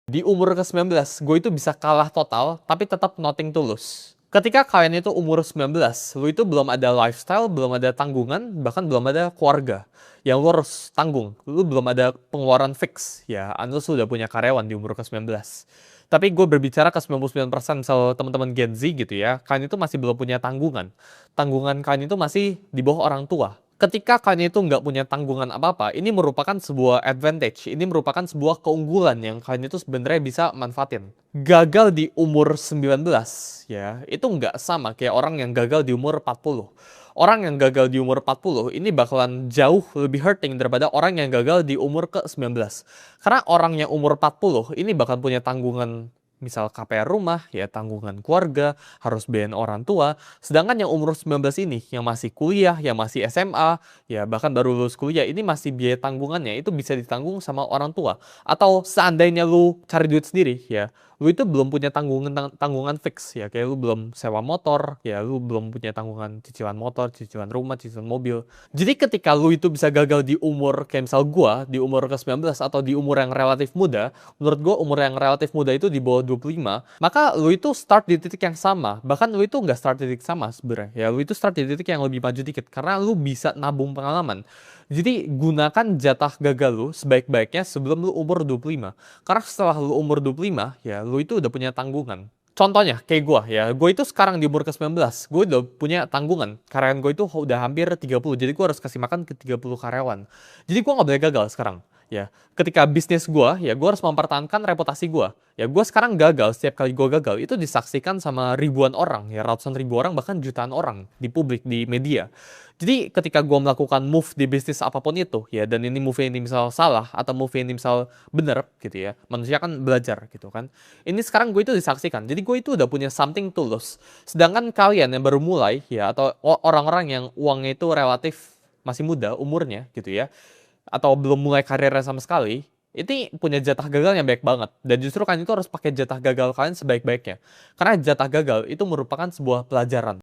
Di umur ke-19, gue itu bisa kalah total, tapi tetap nothing to lose. Ketika kalian itu umur 19, lu itu belum ada lifestyle, belum ada tanggungan, bahkan belum ada keluarga. Yang lu harus tanggung, lu belum ada pengeluaran fix. Ya, unless lu udah punya karyawan di umur ke-19. Tapi gue berbicara ke 99% misal teman-teman Gen Z gitu ya, kalian itu masih belum punya tanggungan. Tanggungan kalian itu masih di bawah orang tua. Ketika kalian itu nggak punya tanggungan apa-apa, ini merupakan sebuah advantage, ini merupakan sebuah keunggulan yang kalian itu sebenarnya bisa manfaatin. Gagal di umur 19, ya, itu nggak sama kayak orang yang gagal di umur 40. Orang yang gagal di umur 40 ini bakalan jauh lebih hurting daripada orang yang gagal di umur ke-19. Karena orang yang umur 40 ini bakal punya tanggungan misal KPR rumah, ya tanggungan keluarga, harus bayarin orang tua. Sedangkan yang umur 19 ini, yang masih kuliah, yang masih SMA, ya bahkan baru lulus kuliah, ini masih biaya tanggungannya, itu bisa ditanggung sama orang tua. Atau seandainya lu cari duit sendiri, ya, lu itu belum punya tanggungan fix, ya, kayak lu belum sewa motor, ya, lu belum punya tanggungan cicilan motor, cicilan rumah, cicilan mobil. Jadi ketika lu itu bisa gagal di umur, kayak misal gua, di umur ke-19 atau di umur yang relatif muda, menurut gue umur yang relatif muda itu di bawah 25, maka lu itu start di titik yang sama. Bahkan lu itu nggak start di titik sama sebenarnya. Ya, lu itu start di titik yang lebih maju dikit karena lu bisa nabung pengalaman. Jadi gunakan jatah gagal lu sebaik-baiknya sebelum lu umur 25. Karena setelah lu umur 25, ya lu itu udah punya tanggungan. Contohnya, kayak gue ya, gue itu sekarang di umur ke-19, gue udah punya tanggungan. Karyawan gue itu udah hampir 30, jadi gue harus kasih makan ke 30 karyawan. Jadi gue nggak boleh gagal sekarang. Ya, ketika bisnis gue, ya gue harus mempertahankan reputasi gue. Ya, gue sekarang gagal, setiap kali gue gagal, itu disaksikan sama ribuan orang, ya ratusan ribu orang, bahkan jutaan orang di publik, di media. Jadi ketika gue melakukan move di bisnis apapun itu, ya, dan ini move ini misal salah, atau move ini misal bener, gitu ya, manusia kan belajar, gitu kan. Ini sekarang gue itu disaksikan, jadi gue itu udah punya something to lose. Sedangkan kalian yang baru mulai, ya, atau orang-orang yang uangnya itu relatif masih muda umurnya, gitu ya, atau belum mulai karirnya sama sekali, ini punya jatah gagal yang baik banget. Dan justru kalian itu harus pakai jatah gagal kalian sebaik-baiknya. Karena jatah gagal itu merupakan sebuah pelajaran.